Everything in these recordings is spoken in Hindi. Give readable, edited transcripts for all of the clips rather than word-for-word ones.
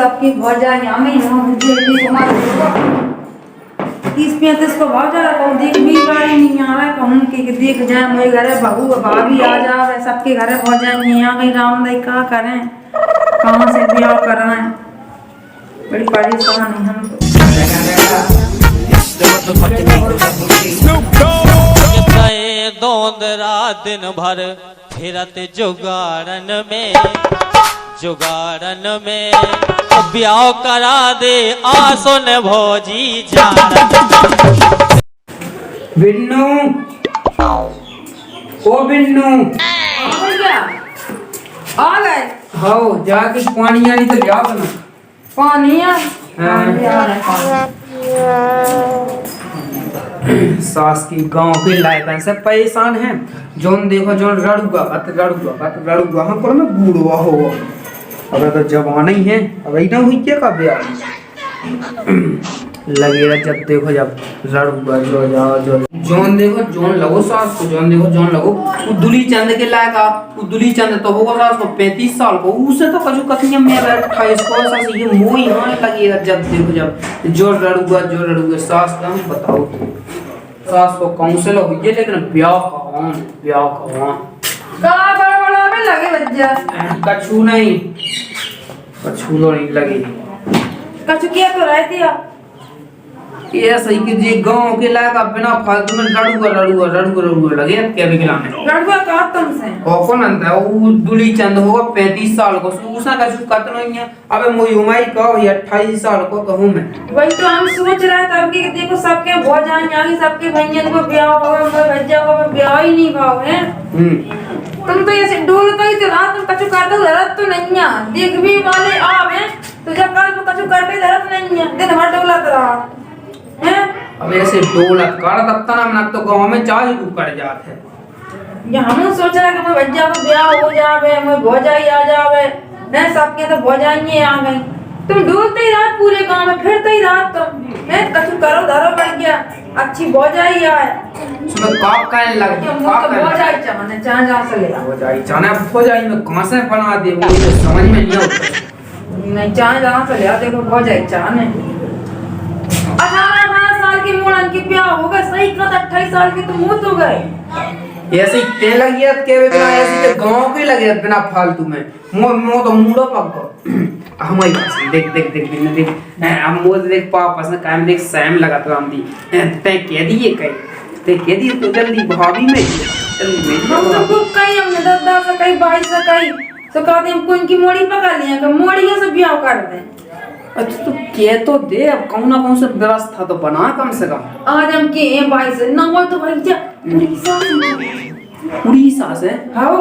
सबकी बहुत जाए हमें मुझे मार 30-35 को भाव जा रहा है। देख भी गाड़ी नहीं आ रहा है कहूँ कि देख जाए मेरे घर है बहू भाभी आ जाए सबके घर बहुत जाए यहाँ कहीं राम दाई क्या करें कहाँ से ब्याह करना है बड़ी परेशान है हम गए दोंदरा दिन भर फिरत जुगाड़न में ब्याह करा दे आसुन भोजी जा बिन्नू ओ बिन्नू आ गए हाँ जाके पानी आनी तो लिया बना पानी सास की गांव के लायक से परेशान है जोन देखो जोन रड़ुआ हम पर में बूढ़वा हो अगर तो जवान ही है अब इतना हुई क्या का ब्याह लगेगा जब देखो जब रड़ुआ जो जोन देखो जोन लगो सास को जोन देखो जोन लगो वो दुली चंद के लायक आ वो दुली चंद तो होगा सास को 35 साल को उसे तो कछु कथियां में 28 को सास ये मोह यहाँ लगेगा जब देखो जब जो रड़ुआ सास का हम बताओ तो सास को काउंसिल हो ये लेकिन ब्याह कहाँ का बड़ा में लगे बच्चा कछु नहीं कछु तो नहीं लगी कछु किया तो रहती है ये सही कि जी गांव के लायक बिना फालतू में रड़ुआ लगे क्या भी खिलाने लड़का का तुमसे ओ कौन अंत है वो दुली चंद होगा 35 साल को उसने कछु कत नहीं है अबे मोई उमाई का 28 साल को कहूं मैं वही तो हम सोच रहे थे कि देखो सबके बहुत जान आगे सबके भैया को ब्याह होगा कोई भज्जा होगा ब्याह ही नहीं भाव है तुम तो ऐसे डोलता ही तो रात में कछु करते जरूरत तो नहीं है देख भी वाले आवे तो जब कल को कछु करते जरूरत नहीं है दिन भर डोलत रहा हैं अब ऐसे डोलत कर तब तना ना तो गांव में चाय कर जात है ये हम सोच रहे कि मैं भज्जा को ब्याह हो जावे मैं भौजाई आ जावे हैं सबके तो भौजाइयां आ गई तुम डोलते ही रात पूरे गांव में फिरते ही रात तुम हैं कछु करो धरो बढ़ गया अच्छी भौजाई आए सुनो काप कहने लग भौजाई चाहने जहां से ले भौजाई चाहने भौजाई में कहां से बना दे वो तो समझ में नहीं आता नहीं जहां से ले देखो भौजाई चाहने 18 साल की मोड़न की ब्याह हो गए सही का 28 साल की तो मुंह तो गए ऐसे ते लगी के बिना ऐसे के गांव के लगे बिना फालतू में मो तो मूडो पक हमारी पास देख हम मोद देख पापा से काम देख सैम लगा तो हम दी ते कह दिए तो जल्दी भाभी में जल्दी हम सबको कहीं हमने 10 से कहीं 22 से कहीं तो कहते हम कौन की मोड़ी पकड़ लिया कि मोड़ियों से ब्याह कर दें अच्छा तो कह तो दे अब कौन सा व्यवस्था तो बना कम से कम आज हम के हैं 22 से ना हो तो भाई जा उड़ीसा से हां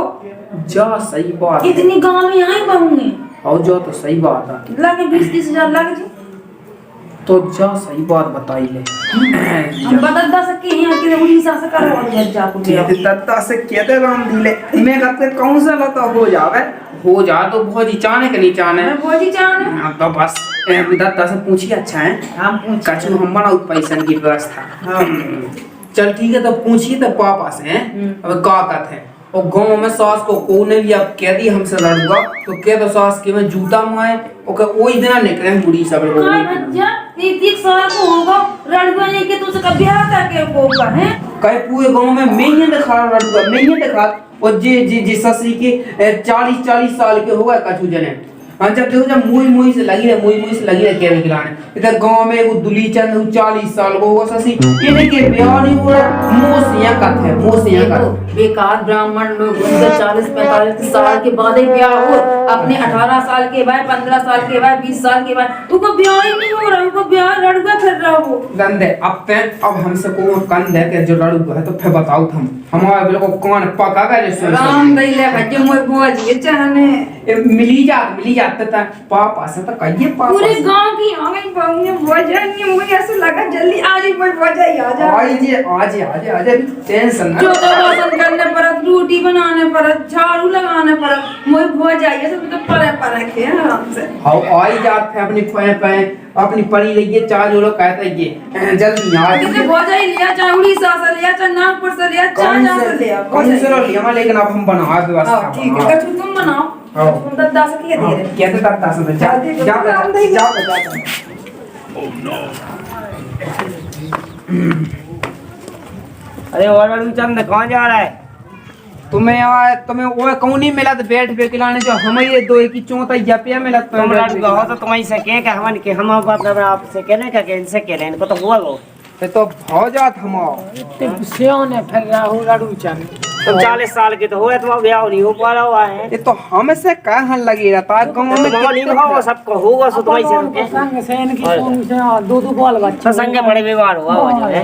जा सही बात इतनी गांव में आई बहुंगे आओ जो तो सही बात है लगे 20-30 हजार लग जी तो जा सही बात बताई ले हम बदल सके हैं कि उड़ीसा से करवा दिया जा को कहते दत्ता से कहते राम दिले मैं कहते कौन सा लता हो जा तो भौजी चाहने के नहीं चाहने मैं भौजी चाहने हां तो बस दत्ता से पूछिए अच्छा है हम पूछ कछु हम बनाओ पैसा की व्यवस्था हां चल ठीक है तो पूछिए तो पापा से हैं अब का कहते हैं और गांव में सास को कोने भी अब कह दी हमसे लड़ूंगा तो कह तो सास के में जूता मुआए ओके वही दिन निकले बुढ़ी सब लोग भज्जा 30 साल को होगा लड़का नहीं के तुझसे कभी ब्याह करके होगा हैं कई पूरे गांव में मैं ही दिखा लड़ूंगा मैं ही दिखा और जी ससुरी के 40 साल के होगा कछु जने हां जब देखो जब मुई से लगी है क्या खिलाने इधर गांव में वो दुली चंद 40 साल को होगा ससी इन्हें के ब्याह नहीं हुआ मोसिया का बेकार ब्राह्मण लोग उनके 40-45 साल के बाद ही ब्याह हो अपने 18 साल के बाद 15 साल के बाद 20 साल के बाद उनको ब्याह ही नहीं हो रहा उनको ब्याह लड़का फिर रहा हो गंदे अब हमसे को कंध है कि जो लड़का है तो फिर बताओ तुम हमारे बिल्कुल कौन पका का जैसे राम दैले भज्जे मोय भौज ये चाहने मिली जात था पापा से तो कहिए पापा पूरे गांव की हमें बहुने भौजाई मुझे ऐसा लगा जल्दी आज ही कोई भौजाई आ जा आज टेंशन जो तो वासन करने पर रोटी बनाने पर झाड़ू लगाने पर मोय भौजाई ऐसे तो पर के आराम से हां आई जात है अपनी पे अपनी पड़ी रही है चार जोड़ो कहता है ये जल्दी आ किसे भौजाई लिया चाहे उड़ीसा से लिया चाहे नागपुर से लिया चाहे जहां से लिया कौन से लिया लेकिन अब हम बना व्यवस्था ठीक है कछु तुम बनाओ तुम 10 के दे रहे कहते तब 10 जा अरे और चंद कहाँ जा रहा है? तुम्हें वो कौन नहीं मिला तो बैठ पे खिलाने जो हमारे दो एक ही चौथा यपिया मिला तुम लड़ू कहो तो तुम्हारी से कह के हम के हम आपसे कहने का कि इनसे कह रहे इनको तो हुआ वो तो भाव जात हम ने फिर राहु लड़ू चंद तुम 40 साल के तो हो तुम्हारा ब्याह नहीं हो पा रहा हुआ है। ये तो हमसे कहाँ लगी रहता है गाँव में नहीं होगा सबको होगा सो तुम्हारी संग से इनकी कौन से दो बाल बच्चे संग बड़े व्यवहार हुआ हो जाए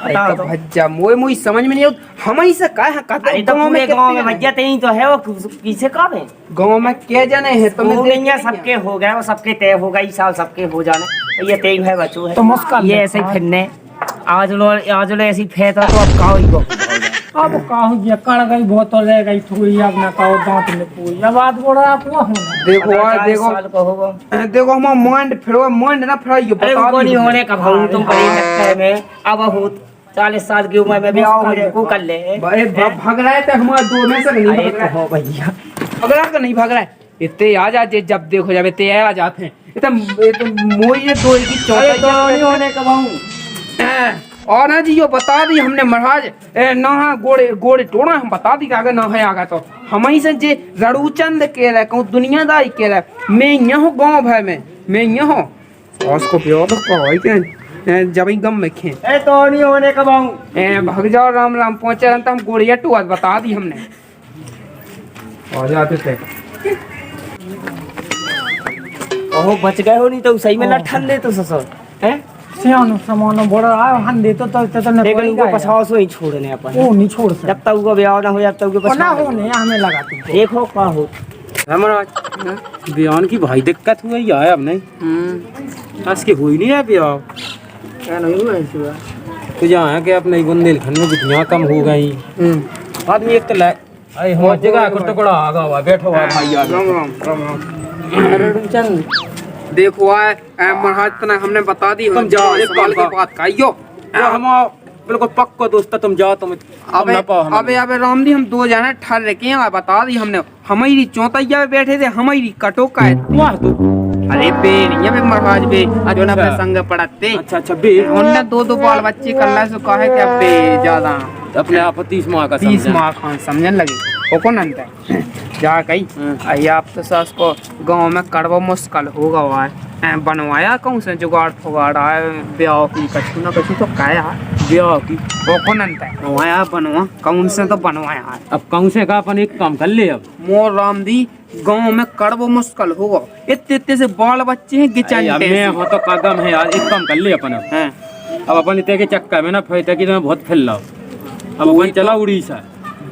तो भज्जा मोई समझ में नहीं आउत हमारी से कहाँ कहते तो पूरे गांव में भैया तेरी तो है वो किसे कब है गाँव में क्या जाने है तुम्हें नहीं सबके हो गए वो सबके तय हो गई साल सबके हो जाने ये तेज है बच्चों है तो मुस्कान ये ऐसे ही फिरने आज लो ऐसी फेंता तो अब कहो ही को अब काहू ये कण गई बोतल रह गई थोड़ी अब ना कहो दांत में पूरी अब बात बोल रहा आपको होना देखो हम माइंड फिरो माइंड ना फिराइयो बता नहीं होने का भाऊ तुम पड़ी चक्कर में अब हो 40 साल की उम्र में ब्याह हो जाए को कर ले भाई भाग रहा है तो हमारे दो में से नहीं भाग रहा हो भैया अगर आपका नहीं भाग रहा है इतने आ जाते जब देखो जब इतने आ जाते हैं इतने मोई ये दो की चौथा नहीं होने का भाऊ और ना जी यो बता दी हमने महाराज ना गोड़े टोड़ा हम बता दी आगे ना है आगा तो हम ही से जे रड़ूचंद के रहे कहूँ दुनियादारी के रहे मैं यहाँ गाँव भाई मैं यहाँ उसको प्यो तो कहो जब ही गम में खे तो नहीं होने का भाऊ भाग जाओ राम राम पहुंचे तो हम गोड़िया टुआ बता दी हमने आ जाते थे ओहो बच गए हो नहीं तो सही में लठन दे तो ससुर हैं सियानो समानो बड़ा आयो हन दे तो ने लेकिन उनको पछाओ सो ही छोड़ने अपन वो नहीं छोड़ सकता जब तक उनको ब्याह ना हो जब तक उनको ना पछाओ होने हमें लगा तुम देखो क्या हो महाराज बयान की भाई दिक्कत हुई है अब नहीं आज की हुई नहीं है ब्याह क्या नहीं हुआ ऐसे तो यहाँ है कि अपने बुंदेलखंड में बिटियाँ कम हो गई आदमी एक तो अरे हो जगह को टुकड़ा आगा हुआ बैठो हुआ भाई राम राम राम राम रड़ूचंद देखो महाराज तना हमने बता दी तुम जाओ एक सवाल की बात कहियो हम बिल्कुल पक्का दोस्त तुम जाओ तुम अबे रामदी हम दो जने ठहर रखे हैं बता दी हमने हमारी चौथैया में बैठे थे हमारी कटोका है अरे बे नहीं बे महाराज बे जो ना अपने संग पढ़ते अच्छा बे उनने दो बाल बच्चे कर ला सो कहे कि अब बे ज्यादा अपने आप 30 माह का 30 माह खान समझने लगे वो कौन अंत है जा कही आई आप तो सास को गांव में कड़वा मुश्किल होगा हुआ है बनवाया कौन से जुगाड़ फुगाड़ आए ब्याह की कछु ना कछु तो काया ब्याह की वो कौन अंत है बनवाया बनवा कौन से तो बनवाया है अब कौन से का अपन एक काम कर ले अब मोर राम दी गांव में कड़वा मुश्किल होगा इतने से बाल बच्चे हैं गिचंटे मैं हो तो कदम है यार एक काम कर ले अपन अब अपन इतने के चक्कर में ना फैते की तो बहुत फैल रहा अब अपन चला उड़ीसा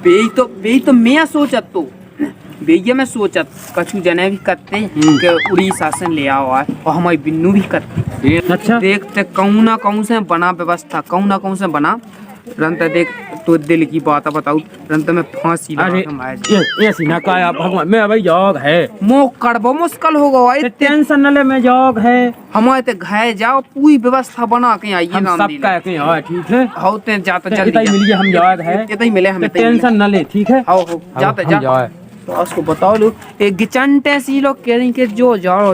बे तो मैं सोचत तो भैया मैं सोचत कछु जने भी करते कि उड़ीसा से ले आओ और हमारी बिन्नू भी करते अच्छा देखते कहूँ ना कहूँ से बना व्यवस्था कहूँ ना कहूँ से बना रंत देख तो दिल की बात बताऊँ रंत में फांसी ये सीना का यार भगवान मैं भाई योग है मो कड़बो मुश्किल होगा भाई टेंशन न ले मैं योग है हमारे ते घाय जाओ पूरी व्यवस्था बना के आइए हम सब का के हां ठीक है होते जाते जल्दी मिल गया हम योग है इतना ही मिले हमें टेंशन न ले ठीक है आओ जाते जा तो उसको बताओ लो एक गिचंटे सी लोग कह रही कि जो जाओ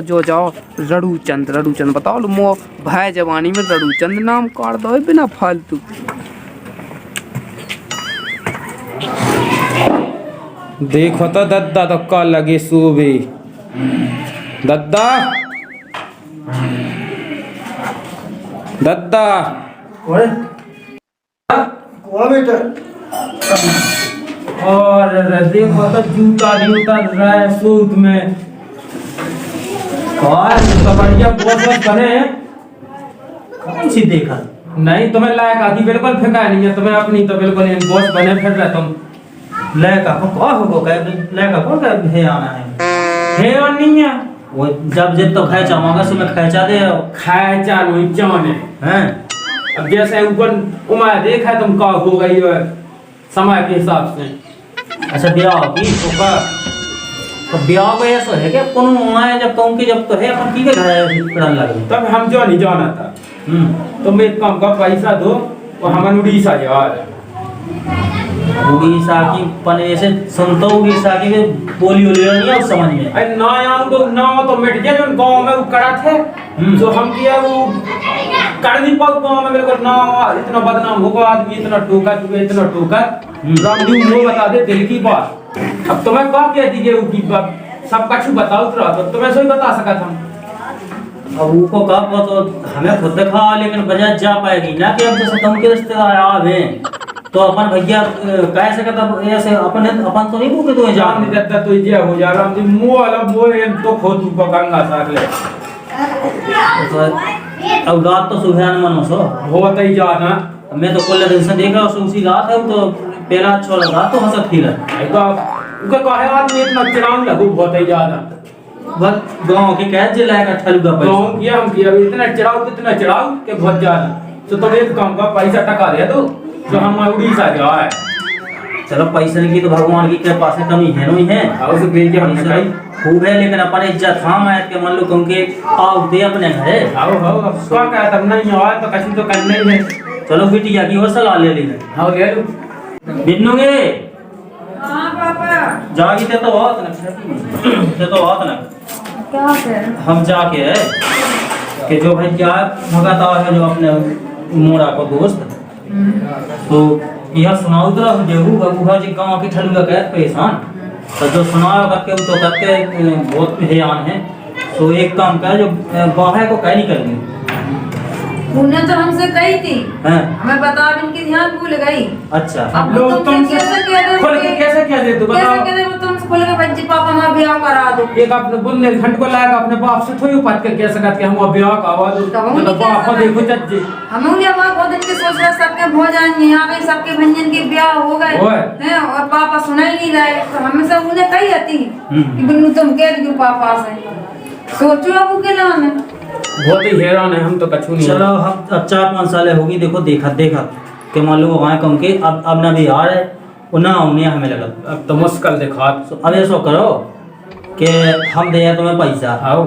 रड़ूचंद बताओ लो मो भाई जवानी में रड़ूचंद नाम काट दो बिना फालतू देखो तो दद्दा तो का लगे सूबे दद्दा और देखो तो जूता रहा है सूट में और तो बढ़िया बहुत बने कौन सी देखा नहीं तुम्हें लायक आदि बिल्कुल फेंका नहीं है तुम्हें अपनी तो बिल्कुल बॉस बने फिर रहे तुम लड़का को कौन होगा लड़का कौन का है आना है और नहीं है वो जब जब तो खैचा मांगा सो मैं खैचा दे खैचा नहीं जाने हैं अब जैसे ऊपर उम्र देखा तुम का हो गई है समय के हिसाब से अच्छा ब्याह की तो ब्याह को ऐसा है क्या कौन उम्र जब कहूँ कि जब तो है अपन की के घर पड़न लगे तब हम जो नहीं जाना था तुम एक काम का पैसा दो और हम उड़ीसा जा उड़ीसा की पन ऐसे सुनता हूँ उड़ीसा की बोली वोली नहीं है उस समझ में। अरे ना यार तो ना तो मिट गया जो गांव में वो कड़ा थे जो हम किया वो कर नहीं पाओ गांव में मेरे को ना इतना बदनाम होगा आदमी इतना टोका रामजी वो बता दे दिल की बात। अब तुम्हें क्या कह दीजिए वो की बात सब कुछ बताओ तो तुम्हें सही बता सका था। अब उनको कहा तो हमें खुद देखा लेकिन बजाय जा पाएगी ना कि अब जैसे तुम के रिश्तेदार आवे तो अपन भैया कह सकता ऐसे अपन तो नहीं भूखे तो जान नहीं देता तो ये हो जा राम जी मुंह वाला बोल तो खोद को गंगा साग ले औलाद तो सुबह मनो सो होता ही जाना। मैं तो कोई दिन से देख रहा हूँ उसी रात है तो पहला अच्छा लगा तो हंसत खिला तो उनका कहे आदमी इतना चिराग लगू बहुत ही ज्यादा बस गांव के कह जिला का ठलुगा गांव किया हम किया इतना चढ़ाओ के बहुत ज्यादा तो तुम एक काम का पैसा टका दे दो जो हम उड़ीसा जा है। चलो पैसे की तो भगवान की कृपा से कमी है नहीं है हाउ से भेज के हमने कही खूब है लेकिन अपन इज्जत हम आयत के मान लो क्योंकि आओ दे अपने घरे हाउ अब क्या कहा तब नहीं आया तो कहीं तो करना ही है। चलो बिटिया की और सलाह ले ली हाउ ले लो बिन्नूगे हाँ पापा जागी ते तो बहुत ना क्या कर हम जाके है कि जो भाई क्या भगाता है जो अपने मोड़ा को दोस्त तो यह सुनाओ तो जेहू बबूहा जी गांव की ठलुआ कहत परेशान तो जो सुनाओ करके तो करके बहुत ध्यान है तो एक काम कर जो बाहर को कह नहीं करनी तूने तो हमसे कही थी हैं हमें बता भी इनकी ध्यान भूल गई। अच्छा अब लोग तुमसे तुमसे कैसे कह खोल के कैसे कह दे तू बताओ कैसे कह दे तुम खोल के बच्चे पापा मां ब्याह करा दो। एक अपने बुंदेलखंड को लायक अपने बाप से थोड़ी बात कर कह सकत कि हम ब्याह का आवाज तब हम नहीं कह बाप को सकते। देखो चच्चे हम उन्हें बात बहुत दिन के सोच रहे सबके हो जाएंगे यहाँ पे सबके भंजन के ब्याह हो गए ओए। हैं और पापा सुना ही नहीं रहे तो हमें सब उन्हें कही आती कि बिन्नू तुम कह दियो पापा से सोचो अब के लाने बहुत ही हैरान है हम तो कछु नहीं। चलो हम अब 4-5 साल होगी देखो देखा कि मान लो वहाँ कम के अब ना बिहार है वो ना उन्हें हमें लगा अब तो मुश्किल देखा अब ऐसा करो कि हम दे तुम्हें पैसा आओ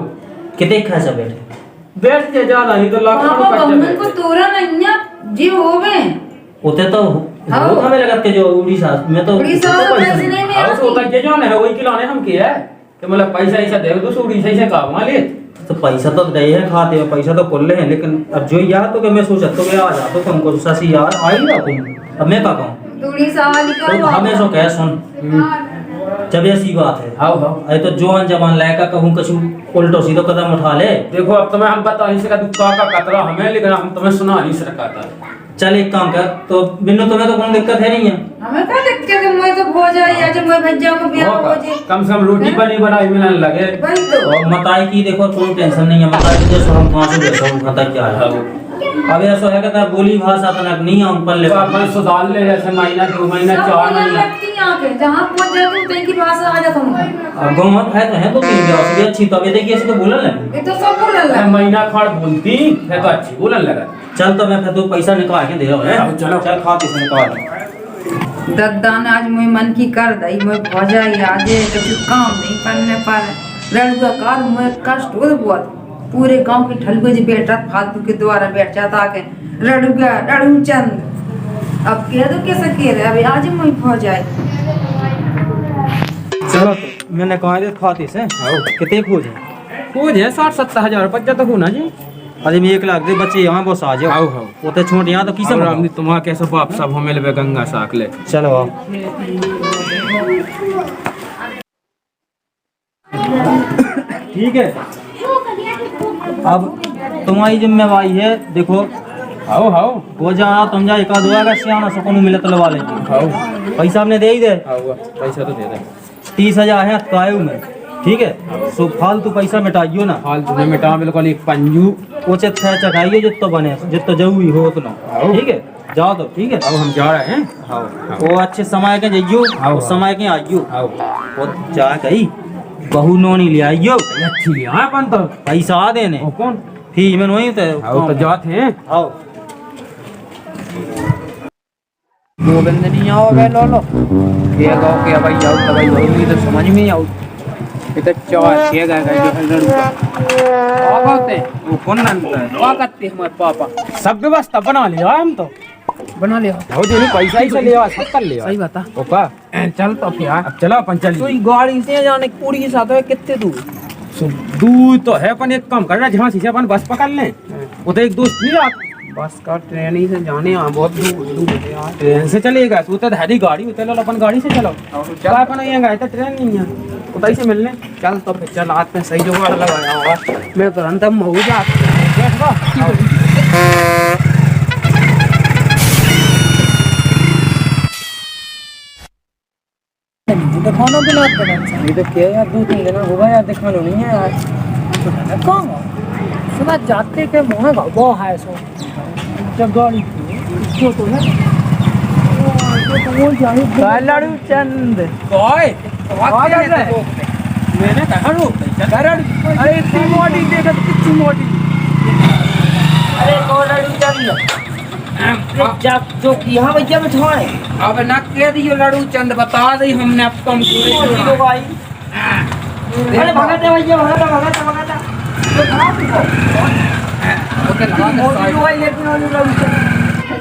कितने खर्चा बैठे बैठ के ज्यादा नहीं तो लाखों पापा रुपए बम्बन को तोरा नहीं है जी होवे उते तो हाँ। वो हमें लगा के जो उड़ीसा में तो उड़ीसा तो में पैसा पैसे नहीं। नहीं आओ तो मिलते तक ये जो है वही खिलाने हम किया है कि मतलब पैसा ऐसा दे दो सूड़ी से का वाले तो पैसा तो दे है खाते हो पैसा तो कोल्ले हैं लेकिन अब जो यार तो कि मैं सोचा तो मैं आ जा तो तुमको ससी यार आ ही रहा तुम अब मैं क्या कहूँ उड़ीसा वाली का तो हमें सो कह सुन जब ऐसी बात है आओ आओ अरे तो जवान जवान लायका कहूँ कछु उल्टो सीधो कदम उठा ले देखो अब तुम्हें हम बता नहीं सका दुक्का का कतरा हमें लेकिन हम तुम्हें सुना नहीं सका था। चल एक काम कर तो बिन्नू तुम्हें तो कोई दिक्कत है नहीं है हमें क्या दिक्कत है मैं तो हो जाए या जब मैं भैया को ब्याह हो जाए कम से कम रोटी बनी बनाई मिलन लगे। वही तो और मताई की देखो कोई टेंशन नहीं है मताई की जैसे हम कहाँ से जैसा हम खाता क्या है अब ऐसा है कि बोली भाषा तनक नहीं हम पल्ले तो अपन सुधार ले जैसे महीना 2 महीना सब 4 बोलने महीना लगती हैं आके जहाँ पहुँच जाती हूँ तो इनकी भाषा आ जाता हूँ अब गाँव है तो है तो तीन ब्याह से भी अच्छी तब ये देखिए ऐसे तो बोलने लगे ये तो सब बोलने लगा महीना खड़ बोलती है तो अच्छी बोलन लगा। चल तो मैं फिर तू पैसा निकाल के दे रहा अब हूँ चलो। चल खाते से निकाल दे। दद्दा ने आज मुझे मन की कर दई मैं भौजाई आज कुछ काम नहीं करने पर लड़का कार मुझे कष्ट हो बहुत पूरे गांव के ठलगो जी बैठा फालतू के द्वारा बैठ जाता के लड़ूगा लड़ू चंद अब कह दो कैसे कह रहे अभी आज मुझे भौजाई चलो तो मैंने कहा थे खाते से कितने खोजे खोज है 60-70 हजार रुपया तो होना जी। अरे मैं 1 लाख दे बच्चे यहाँ बस आ जाओ आओ आओ वो तो छोट यहाँ तो किसे और हमने तुम्हारा कैसे बाप सब हमें लेवे गंगा साक ले चलो आओ ठीक है अब तुम्हारी जिम्मेवारी है देखो आओ आओ वो जाना तुम जा एक आध का सियाना सुकून मिले तो लगा लेंगे आओ पैसा हमने दे ही दे आओ पैसा तो दे दे 30,000 है कायू में ठीक है सो फालतू पैसा मिटाइयो ना फालतू में मिटा बिल्कुल एक पंजू। उचित चढ़ाइए जितना बने जितना जरूरी हो उतना ठीक है जाओ तो ठीक है अब हम जा रहे हैं। हाँ वो अच्छे समय के जाइयो उस समय के आइयो आओ वो जा गई बहू नोनी ले आइयो अच्छी यहाँ अपन तो पैसा आ देने ओ कौन फीस में नहीं तो आओ तो जाते हैं। आओ गोविंद नहीं आओ बे लो लो ये गाँव के भाई जाओ तो भाई जरूरी तो समझ में नहीं आओ ये तो 4-6 गए जो है लड़का क्या करते हैं वो कौन नंद है क्या करते हैं हमारे पापा सब व्यवस्था बना लिया हम तो बना ले हो जो पैसा ही से ले आ सब कर ले सही बता ओका चल तो फिर अब चलो अपन तो चलिए ये गाड़ी से जाने पूरी के साथ है कितने दूर दूर तो है अपन एक काम करना जहाँ से अपन बस पकड़ लें उधर एक दोस्त नहीं आते बस का ट्रेन ही से जाने बहुत दूर है यार। ट्रेन से चलेगा तू तो हैरी गाड़ी उतर लो अपन गाड़ी से चलो चल अपन यहाँ गए तो ट्रेन नहीं है उधर से मिलने चल तो फिर चल हाथ में सही जुगाड़ लगाया होगा मैं तुरंत अब महू जा दिखाना भी नहीं पड़ा ये तो क्या यार 2-3 दिन हो गया यार दिखाना नहीं है यार कौन सुना जाते के मुँह का वो है सो जब गाड़ी जो तो है तो वो जाए लाड़ू चंद ओए मैंने कहा रोक अरे इतनी मोटी देखा तो कितनी मोटी अरे कौन लड़ू चंद जब जो यहाँ भैया बिठवाए अब ना कह दियो लाड़ू चंद बता दी हमने अब कम भाई अरे भगत है भैया भगत तो खराब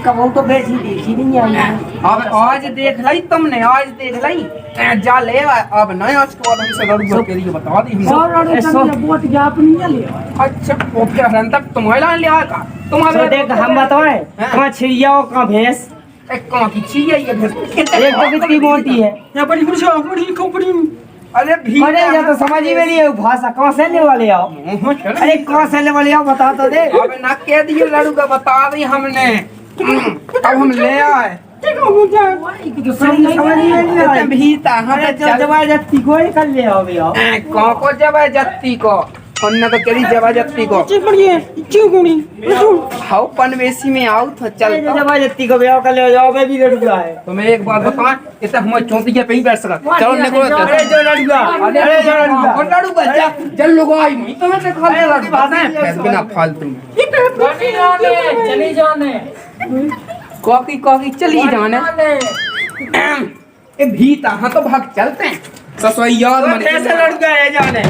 कबू तो बेची देखी नहीं आई अब आज देख ली तुमने आज देख ली जा ले अब नहीं आज के बाद हमसे लाड़ू के लिए बता दी हमसे बहुत गैप नहीं ले अच्छा ओके हरन तक तुम्हारा ले आया का तुम्हारे देख हम बताएं कहाँ छिड़िया और कहाँ भैंस एक कौन की चीज है ये एक तो कितनी मोटी है यहाँ बड़ी अरे भी अरे ये तो समझ ही में नहीं है भाषा कहाँ से ले वाले आओ अरे कहाँ से ले वाले आओ बता तो दे अब ना कह दिए लाड़ू का बता दी हमने अब हम ले आए समझ ही में नहीं आया भी अरे जो जबरदस्ती को ही कर ले आओ भैया कौन को जबरदस्ती को उन्ने तो करी जबरदस्ती को हाउ पनवेसी में आओ तो चल अरे जबरदस्ती को भैया कर ले जाओ मैं भी लड़ूंगा है तो मैं एक बात बताऊं इतना हम चौंतीया पे ही बैठ सका चलो निकलो अरे जो लड़ूंगा अरे जो लड़ूंगा और लाड़ू बच्चा चल लोग आई नहीं तो मैं खा ले बात बिना फालतू में चली जाने कॉकी चली जाने ए भीता हाँ तो भाग चलते हैं ससुई याद मन कैसे लड़ूंगा है जाने